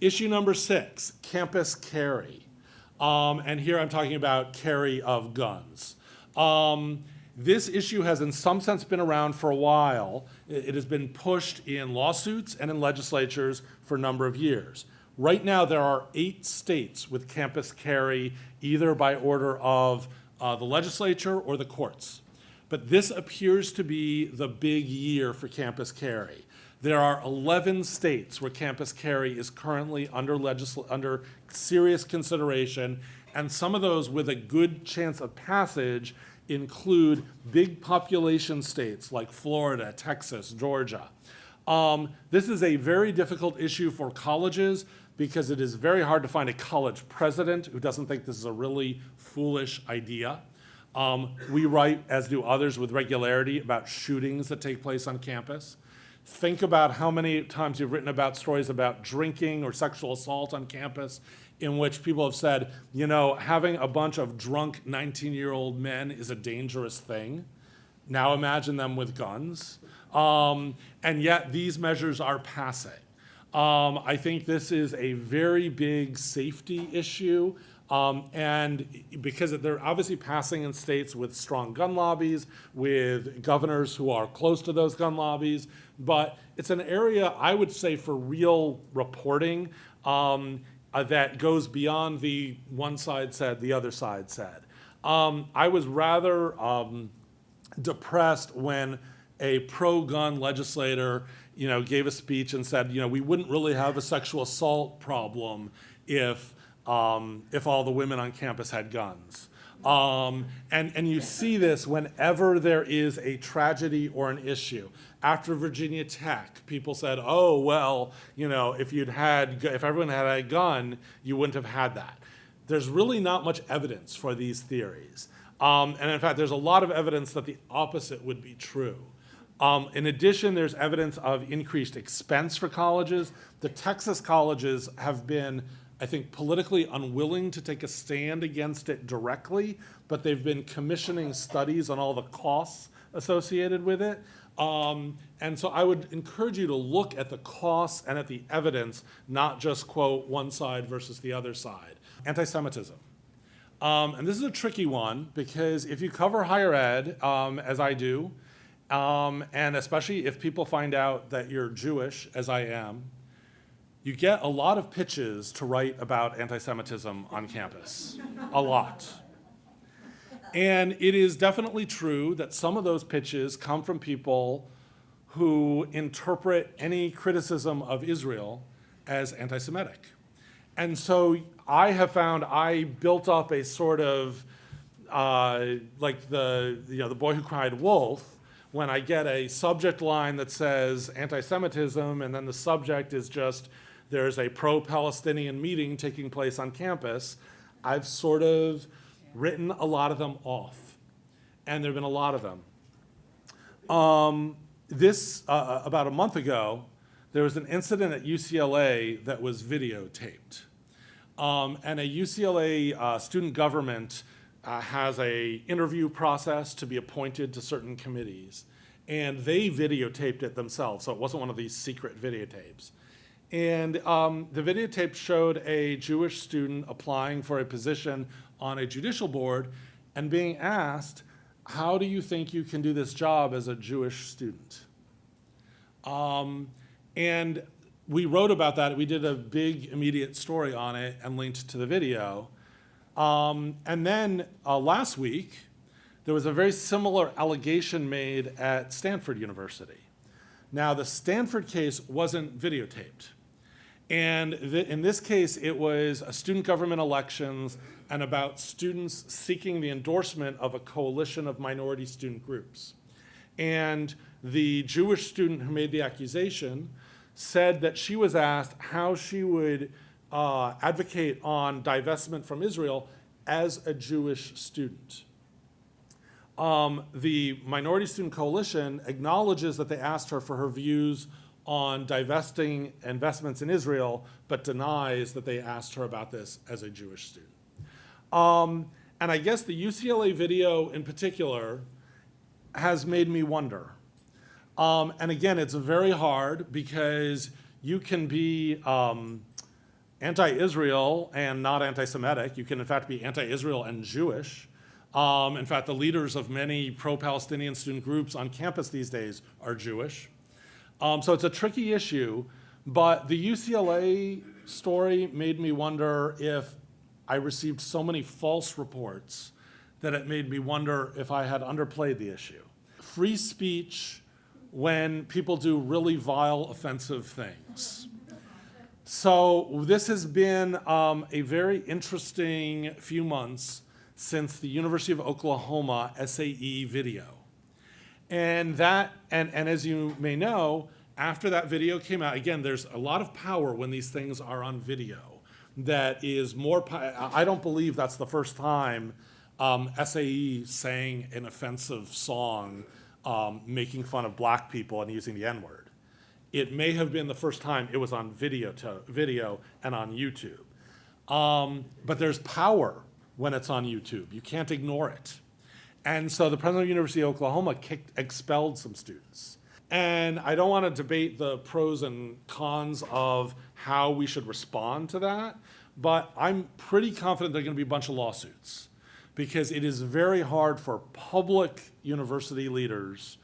Issue number 6, campus carry. And here I'm talking about carry of guns. This issue has in some sense been around for a while. It has been pushed in lawsuits and in legislatures for a number of years. Right now there are 8 states with campus carry, either by order of the legislature or the courts. But this appears to be the big year for campus carry. There are 11 states where campus carry is currently under serious consideration, and some of those with a good chance of passage include big population states like Florida, Texas, Georgia. This is a very difficult issue for colleges because it is very hard to find a college president who doesn't think this is a really foolish idea. We write, as do others with regularity, about shootings that take place on campus. Think about how many times you've written about stories about drinking or sexual assault on campus in which people have said, you know, having a bunch of drunk 19-year-old men is a dangerous thing. Now imagine them with guns. And yet these measures are passing. I think this is a very big safety issue. And because they're obviously passing in states with strong gun lobbies, with governors who are close to those gun lobbies, but it's an area, I would say, for real reporting that goes beyond the one side said, the other side said. I was rather depressed when a pro-gun legislator, gave a speech and said, we wouldn't really have a sexual assault problem if all the women on campus had guns. And you see this whenever there is a tragedy or an issue. After Virginia Tech, people said, oh, well, if everyone had a gun, you wouldn't have had that. There's really not much evidence for these theories. And in fact, there's a lot of evidence that the opposite would be true. In addition, there's evidence of increased expense for colleges. The Texas colleges have been, I think, politically unwilling to take a stand against it directly, but they've been commissioning studies on all the costs associated with it. And so I would encourage you to look at the costs and at the evidence, not just quote one side versus the other side. Anti-Semitism. And this is a tricky one because if you cover higher ed, as I do, and especially if people find out that you're Jewish, as I am, you get a lot of pitches to write about anti-Semitism on campus, a lot. And it is definitely true that some of those pitches come from people who interpret any criticism of Israel as anti-Semitic. And so I have found I built up a sort of, like the boy who cried wolf, when I get a subject line that says anti-Semitism, and then the subject is just, there's a pro-Palestinian meeting taking place on campus, I've sort of written a lot of them off. And there have been a lot of them. About a month ago, there was an incident at UCLA that was videotaped. And a UCLA student government has an interview process to be appointed to certain committees. And they videotaped it themselves, so it wasn't one of these secret videotapes. And the videotape showed a Jewish student applying for a position on a judicial board and being asked, how do you think you can do this job as a Jewish student? And we wrote about that. We did a big immediate story on it and linked to the video. And then last week, there was a very similar allegation made at Stanford University. Now, the Stanford case wasn't videotaped. And in this case, it was a student government elections and about students seeking the endorsement of a coalition of minority student groups. And the Jewish student who made the accusation said that she was asked how she would advocate on divestment from Israel as a Jewish student. The Minority Student Coalition acknowledges that they asked her for her views on divesting investments in Israel, but denies that they asked her about this as a Jewish student. And I guess the UCLA video in particular has made me wonder. And again, it's very hard because you can be anti-Israel and not anti-Semitic. You can, in fact, be anti-Israel and Jewish. In fact, the leaders of many pro-Palestinian student groups on campus these days are Jewish. So it's a tricky issue, but the UCLA story made me wonder if I received so many false reports that it made me wonder if I had underplayed the issue. Free speech when people do really vile, offensive things. So this has been a very interesting few months since the University of Oklahoma SAE video. And as you may know, after that video came out, again, there's a lot of power when these things are on video. That is more, I don't believe that's the first time SAE sang an offensive song making fun of black people and using the N-word. It may have been the first time it was on video and on YouTube. But there's power when it's on YouTube. You can't ignore it. And so the president of the University of Oklahoma expelled some students. And I don't want to debate the pros and cons of how we should respond to that, but I'm pretty confident there are going to be a bunch of lawsuits because it is very hard for public university leaders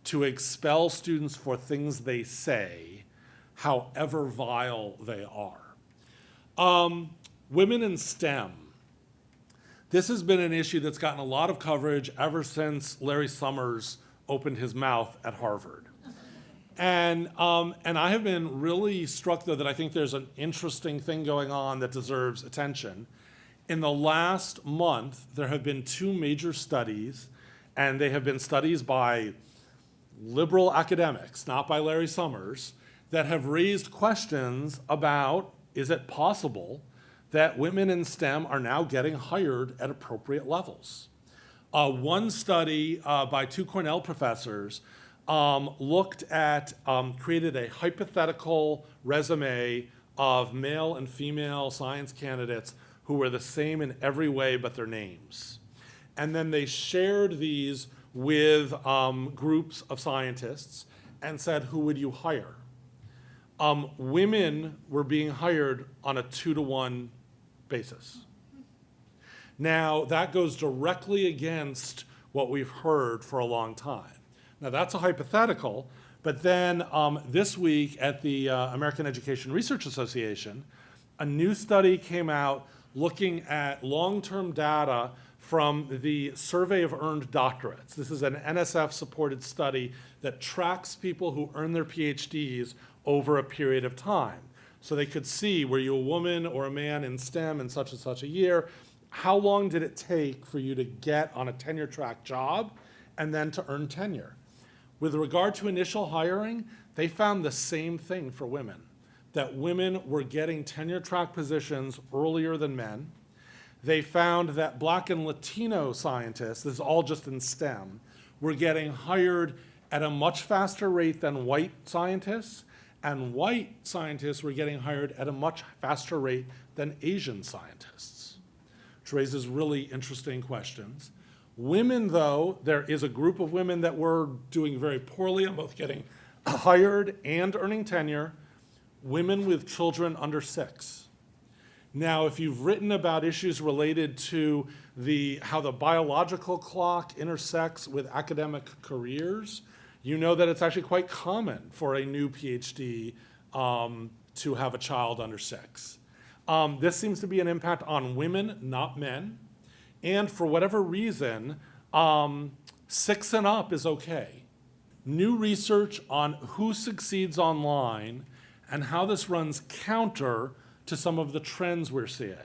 to expel students for things they say, however vile they are. Women in STEM. This has been an issue that's gotten a lot of coverage ever since Larry Summers opened his mouth at Harvard. And I have been really struck, though, that I think there's an interesting thing going on that deserves attention. In the last month, there have been two major studies, and they have been studies by liberal academics, not by Larry Summers, that have raised questions about, is it possible that women in STEM are now getting hired at appropriate levels? One study by two Cornell professors created a hypothetical resume of male and female science candidates who were the same in every way but their names. And then they shared these with groups of scientists and said, who would you hire? Women were being hired on a 2-to-1 basis. Now, that goes directly against what we've heard for a long time. Now, that's a hypothetical, but then this week at the American Education Research Association, a new study came out looking at long-term data from the Survey of Earned Doctorates. This is an NSF-supported study that tracks people who earn their PhDs over a period of time. So they could see, were you a woman or a man in STEM in such and such a year? How long did it take for you to get on a tenure track job and then to earn tenure? With regard to initial hiring, they found the same thing for women, that women were getting tenure track positions earlier than men. They found that Black and Latino scientists, this is all just in STEM, were getting hired at a much faster rate than white scientists, and white scientists were getting hired at a much faster rate than Asian scientists, which raises really interesting questions. Women, though, there is a group of women that were doing very poorly on both getting hired and earning tenure, women with children under 6. Now, if you've written about issues related to how the biological clock intersects with academic careers, you know that it's actually quite common for a new PhD to have a child under 6. This seems to be an impact on women, not men. And for whatever reason, 6 and up is okay. New research on who succeeds online and how this runs counter to some of the trends we're seeing.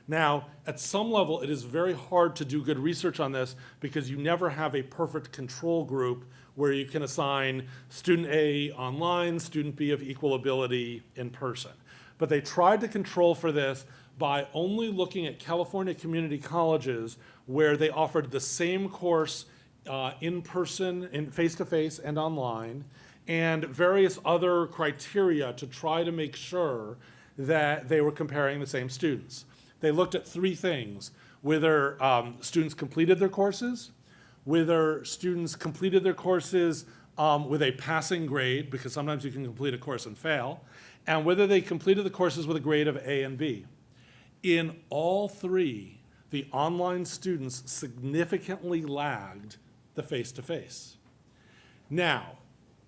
Now, at some level, it is very hard to do good research on this because you never have a perfect control group where you can assign student A online, student B of equal ability in person. But they tried to control for this by only looking at California community colleges where they offered the same course in person, in face-to-face and online, and various other criteria to try to make sure that they were comparing the same students. They looked at 3 things: whether students completed their courses, whether students completed their courses with a passing grade, because sometimes you can complete a course and fail, and whether they completed the courses with a grade of A and B. In all three, the online students significantly lagged the face-to-face. Now,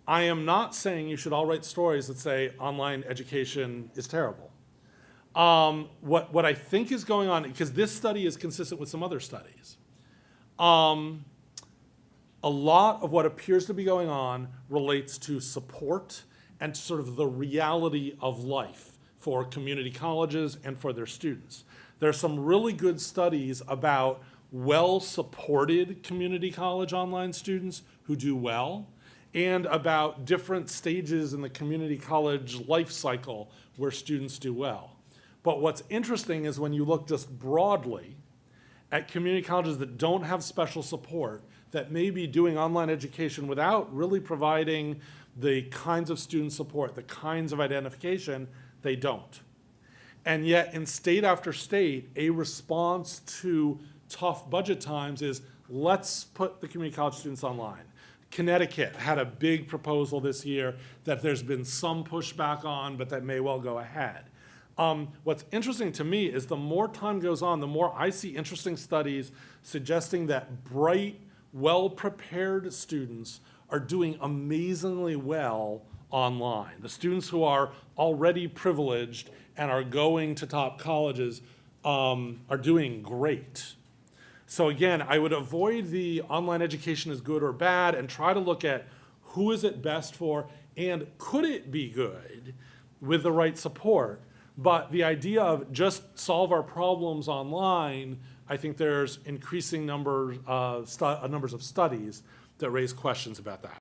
I am not saying you should all write stories that say online education is terrible. What I think is going on, because this study is consistent with some other studies, a lot of what appears to be going on relates to support and sort of the reality of life for community colleges and for their students. There are some really good studies about well-supported community college online students who do well, and about different stages in the community college life cycle where students do well. But what's interesting is when you look just broadly at community colleges that don't have special support, that may be doing online education without really providing the kinds of student support, the kinds of identification, they don't. And yet in state after state, a response to tough budget times is, let's put the community college students online. Connecticut had a big proposal this year that there's been some pushback on, but that may well go ahead. What's interesting to me is the more time goes on, the more I see interesting studies suggesting that bright, well-prepared students are doing amazingly well online. The students who are already privileged and are going to top colleges are doing great. So again, I would avoid the online education is good or bad and try to look at who is it best for and could it be good with the right support. But the idea of just solve our problems online, I think there's increasing numbers of studies that raise questions about that.